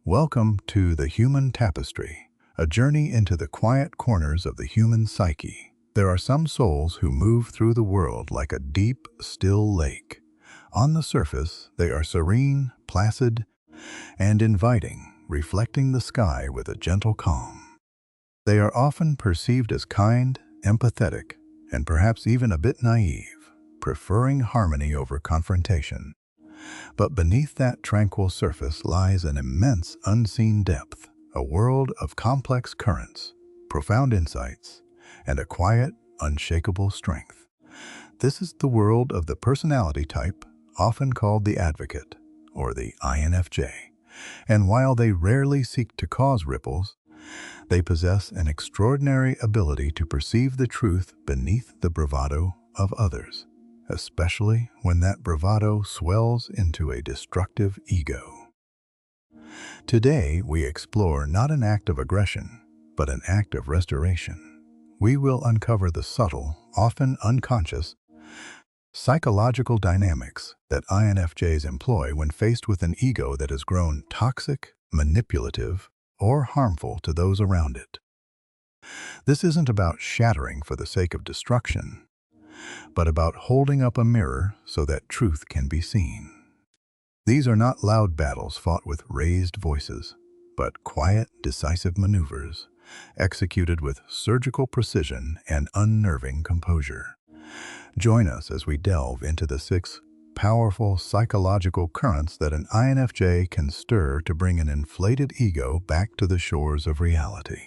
Welcome to the Human Tapestry, a journey into the quiet corners of the human psyche. There are some souls who move through the world like a deep, still lake. On the surface, they are serene, placid, and inviting, reflecting the sky with a gentle calm. They are often perceived as kind, empathetic, and perhaps even a bit naive, preferring harmony over confrontation. But beneath that tranquil surface lies an immense unseen depth, a world of complex currents, profound insights, and a quiet, unshakable strength. This is the world of the personality type, often called the advocate, or the INFJ. And while they rarely seek to cause ripples, they possess an extraordinary ability to perceive the truth beneath the bravado of others, especially when that bravado swells into a destructive ego. Today, we explore not an act of aggression, but an act of restoration. We will uncover the subtle, often unconscious, psychological dynamics that INFJs employ when faced with an ego that has grown toxic, manipulative, or harmful to those around it. This isn't about shattering for the sake of destruction, but about holding up a mirror so that truth can be seen. These are not loud battles fought with raised voices, but quiet, decisive maneuvers, executed with surgical precision and unnerving composure. Join us as we delve into the 6 powerful psychological currents that an INFJ can stir to bring an inflated ego back to the shores of reality.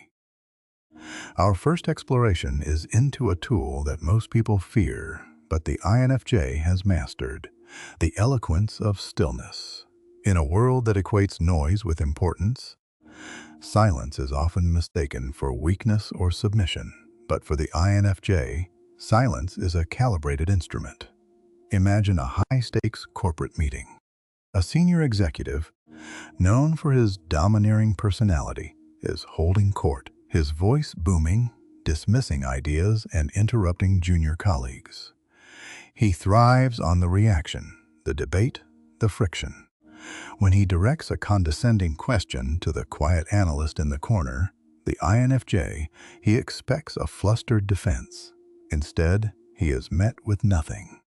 Our first exploration is into a tool that most people fear, but the INFJ has mastered: the eloquence of stillness. In a world that equates noise with importance, silence is often mistaken for weakness or submission. But for the INFJ, silence is a calibrated instrument. Imagine a high-stakes corporate meeting. A senior executive, known for his domineering personality, is holding court, his voice booming, dismissing ideas and interrupting junior colleagues. He thrives on the reaction, the debate, the friction. When he directs a condescending question to the quiet analyst in the corner, the INFJ, he expects a flustered defense. Instead, he is met with nothing.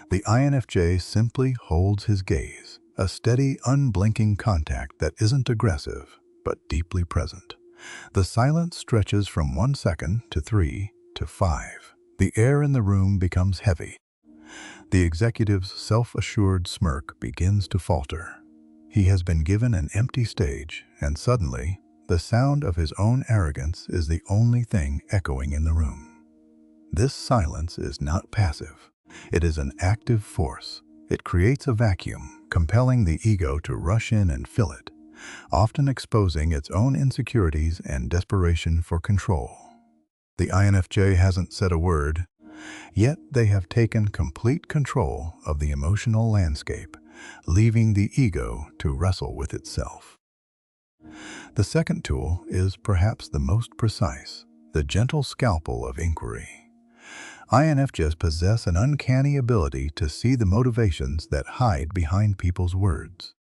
The INFJ simply holds his gaze, a steady, unblinking contact that isn't aggressive, but deeply present. The silence stretches from 1 second to 3 to 5. The air in the room becomes heavy. The executive's self-assured smirk begins to falter. He has been given an empty stage, and suddenly, the sound of his own arrogance is the only thing echoing in the room. This silence is not passive. It is an active force. It creates a vacuum, compelling the ego to rush in and fill it, often exposing its own insecurities and desperation for control. The INFJ hasn't said a word, yet they have taken complete control of the emotional landscape, leaving the ego to wrestle with itself. The second tool is perhaps the most precise: the gentle scalpel of inquiry. INFJs possess an uncanny ability to see the motivations that hide behind people's words.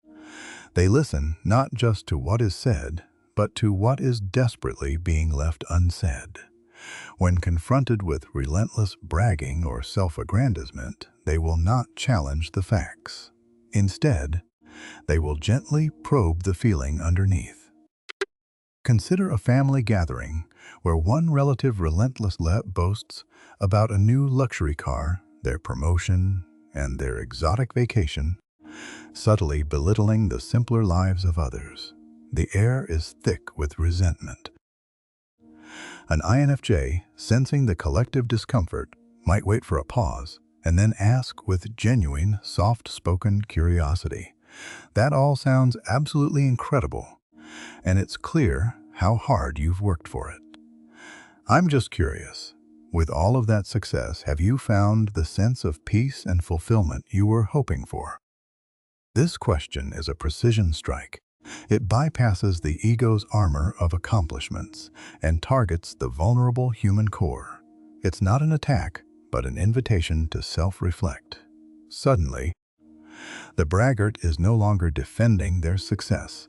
They listen not just to what is said, but to what is desperately being left unsaid. When confronted with relentless bragging or self-aggrandizement, they will not challenge the facts. Instead, they will gently probe the feeling underneath. Consider a family gathering where one relative relentlessly boasts about a new luxury car, their promotion, and their exotic vacation, subtly belittling the simpler lives of others. The air is thick with resentment. An INFJ, sensing the collective discomfort, might wait for a pause and then ask with genuine, soft-spoken curiosity, "That all sounds absolutely incredible, and it's clear how hard you've worked for it. I'm just curious, with all of that success, have you found the sense of peace and fulfillment you were hoping for?" This question is a precision strike. It bypasses the ego's armor of accomplishments and targets the vulnerable human core. It's not an attack, but an invitation to self-reflect. Suddenly, the braggart is no longer defending their success,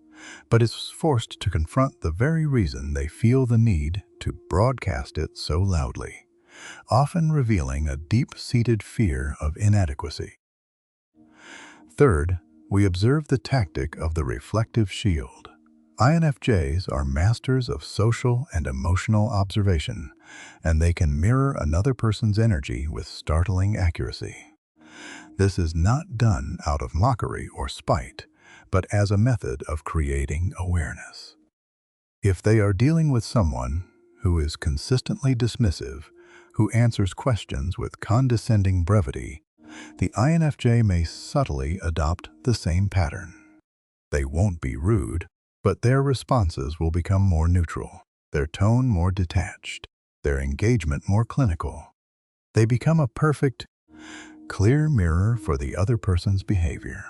but is forced to confront the very reason they feel the need to broadcast it so loudly, often revealing a deep-seated fear of inadequacy. Third, we observe the tactic of the reflective shield. INFJs are masters of social and emotional observation, and they can mirror another person's energy with startling accuracy. This is not done out of mockery or spite, but as a method of creating awareness. If they are dealing with someone who is consistently dismissive, who answers questions with condescending brevity, the INFJ may subtly adopt the same pattern. They won't be rude, but their responses will become more neutral, their tone more detached, their engagement more clinical. They become a perfect, clear mirror for the other person's behavior.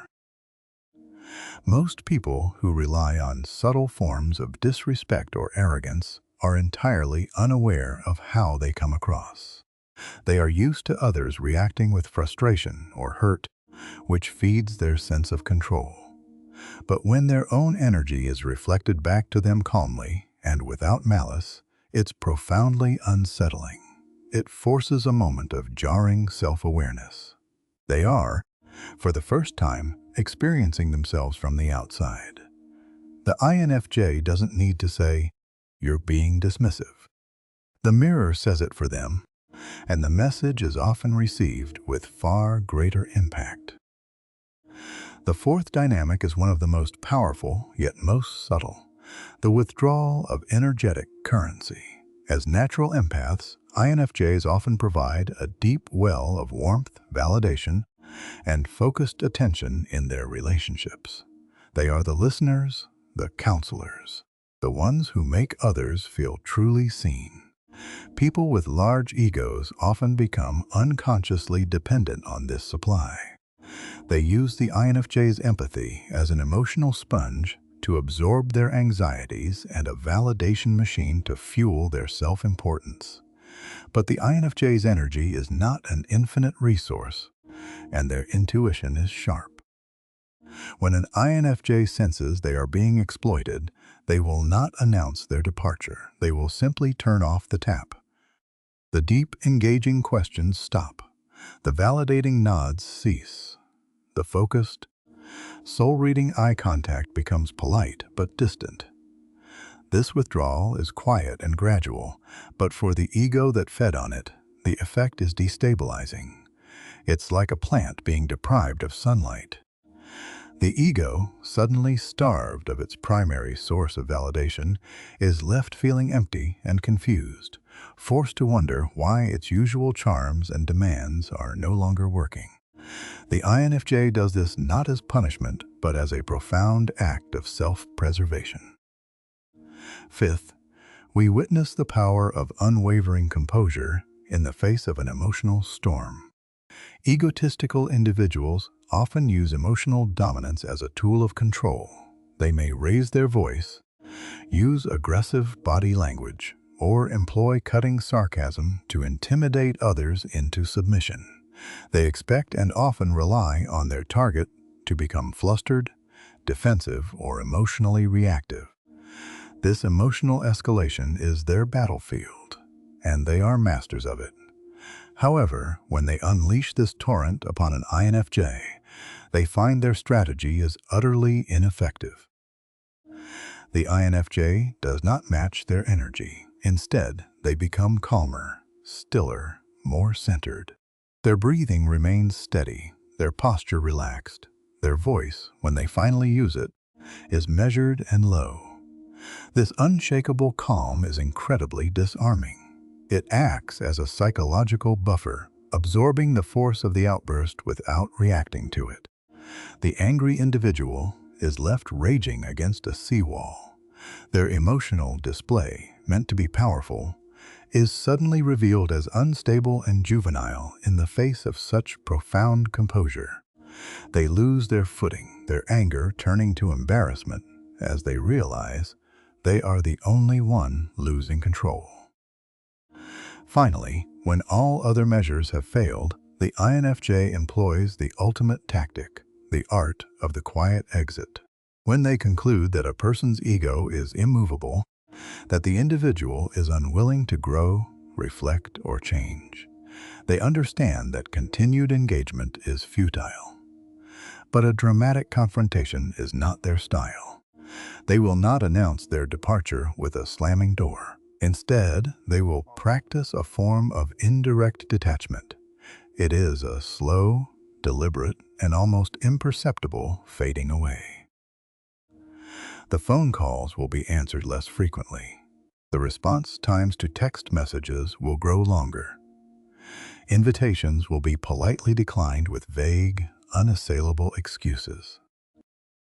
Most people who rely on subtle forms of disrespect or arrogance are entirely unaware of how they come across. They are used to others reacting with frustration or hurt, which feeds their sense of control. But when their own energy is reflected back to them calmly and without malice, it's profoundly unsettling. It forces a moment of jarring self-awareness. They are, for the first time, experiencing themselves from the outside. The INFJ doesn't need to say, "You're being dismissive." The mirror says it for them, and the message is often received with far greater impact. The fourth dynamic is one of the most powerful, yet most subtle: the withdrawal of energetic currency. As natural empaths, INFJs often provide a deep well of warmth, validation, and focused attention in their relationships. They are the listeners, the counselors, the ones who make others feel truly seen. People with large egos often become unconsciously dependent on this supply. They use the INFJ's empathy as an emotional sponge to absorb their anxieties and a validation machine to fuel their self-importance. But the INFJ's energy is not an infinite resource, and their intuition is sharp. When an INFJ senses they are being exploited, they will not announce their departure. They will simply turn off the tap. The deep, engaging questions stop. The validating nods cease. The focused, soul-reading eye contact becomes polite but distant. This withdrawal is quiet and gradual, but for the ego that fed on it, the effect is destabilizing. It's like a plant being deprived of sunlight. The ego, suddenly starved of its primary source of validation, is left feeling empty and confused, forced to wonder why its usual charms and demands are no longer working. The INFJ does this not as punishment, but as a profound act of self-preservation. Fifth, we witness the power of unwavering composure in the face of an emotional storm. Egotistical individuals often use emotional dominance as a tool of control. They may raise their voice, use aggressive body language, or employ cutting sarcasm to intimidate others into submission. They expect and often rely on their target to become flustered, defensive, or emotionally reactive. This emotional escalation is their battlefield, and they are masters of it. However, when they unleash this torrent upon an INFJ, they find their strategy is utterly ineffective. The INFJ does not match their energy. Instead, they become calmer, stiller, more centered. Their breathing remains steady, their posture relaxed. Their voice, when they finally use it, is measured and low. This unshakable calm is incredibly disarming. It acts as a psychological buffer, absorbing the force of the outburst without reacting to it. The angry individual is left raging against a seawall. Their emotional display, meant to be powerful, is suddenly revealed as unstable and juvenile in the face of such profound composure. They lose their footing, their anger turning to embarrassment as they realize they are the only one losing control. Finally, when all other measures have failed, the INFJ employs the ultimate tactic, the art of the quiet exit. When they conclude that a person's ego is immovable, that the individual is unwilling to grow, reflect, or change, they understand that continued engagement is futile. But a dramatic confrontation is not their style. They will not announce their departure with a slamming door. Instead, they will practice a form of indirect detachment. It is a slow, deliberate, and almost imperceptible fading away. The phone calls will be answered less frequently. The response times to text messages will grow longer. Invitations will be politely declined with vague, unassailable excuses.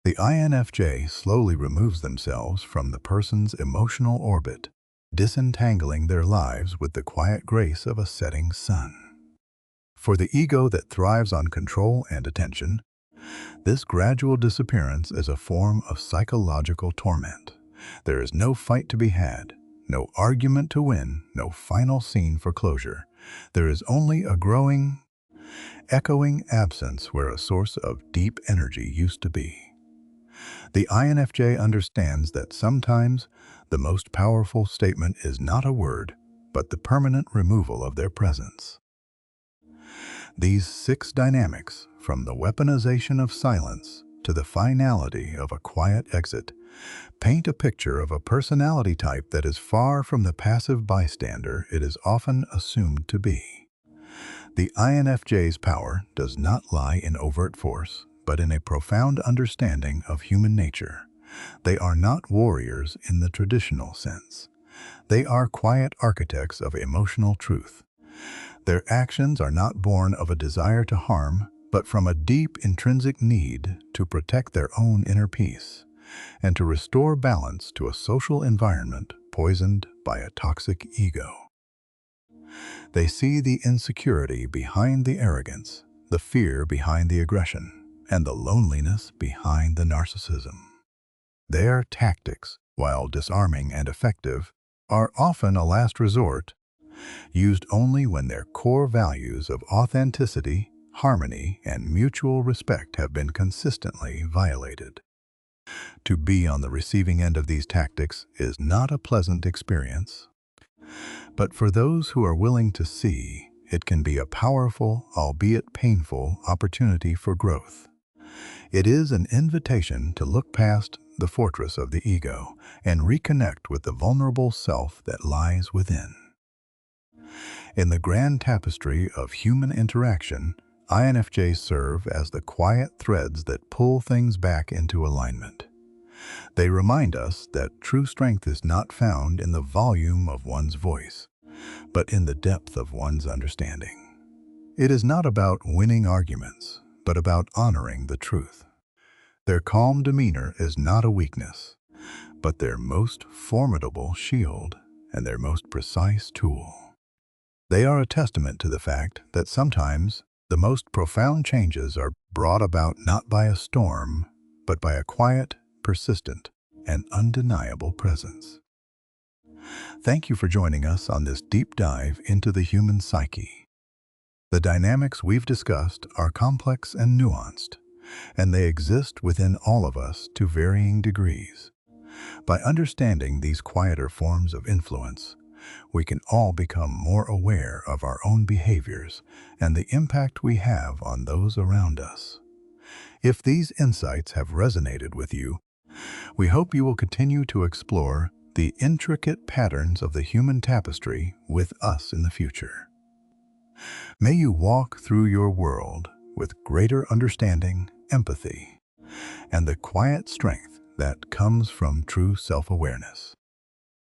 The INFJ slowly removes themselves from the person's emotional orbit, disentangling their lives with the quiet grace of a setting sun. For the ego that thrives on control and attention, this gradual disappearance is a form of psychological torment. There is no fight to be had, no argument to win, no final scene for closure. There is only a growing, echoing absence where a source of deep energy used to be. The INFJ understands that sometimes the most powerful statement is not a word, but the permanent removal of their presence. These 6 dynamics, from the weaponization of silence to the finality of a quiet exit, paint a picture of a personality type that is far from the passive bystander it is often assumed to be. The INFJ's power does not lie in overt force, but in a profound understanding of human nature. They are not warriors in the traditional sense. They are quiet architects of emotional truth. Their actions are not born of a desire to harm, but from a deep intrinsic need to protect their own inner peace and to restore balance to a social environment poisoned by a toxic ego. They see the insecurity behind the arrogance, the fear behind the aggression, and the loneliness behind the narcissism. Their tactics, while disarming and effective, are often a last resort, used only when their core values of authenticity, harmony, and mutual respect have been consistently violated. To be on the receiving end of these tactics is not a pleasant experience, but for those who are willing to see, it can be a powerful, albeit painful, opportunity for growth. It is an invitation to look past the fortress of the ego and reconnect with the vulnerable self that lies within. In the grand tapestry of human interaction, INFJs serve as the quiet threads that pull things back into alignment. They remind us that true strength is not found in the volume of one's voice, but in the depth of one's understanding. It is not about winning arguments, but about honoring the truth. Their calm demeanor is not a weakness, but their most formidable shield and their most precise tool. They are a testament to the fact that sometimes the most profound changes are brought about not by a storm, but by a quiet, persistent, and undeniable presence. Thank you for joining us on this deep dive into the human psyche. The dynamics we've discussed are complex and nuanced, and they exist within all of us to varying degrees. By understanding these quieter forms of influence, we can all become more aware of our own behaviors and the impact we have on those around us. If these insights have resonated with you, we hope you will continue to explore the intricate patterns of the human tapestry with us in the future. May you walk through your world with greater understanding, empathy, and the quiet strength that comes from true self-awareness.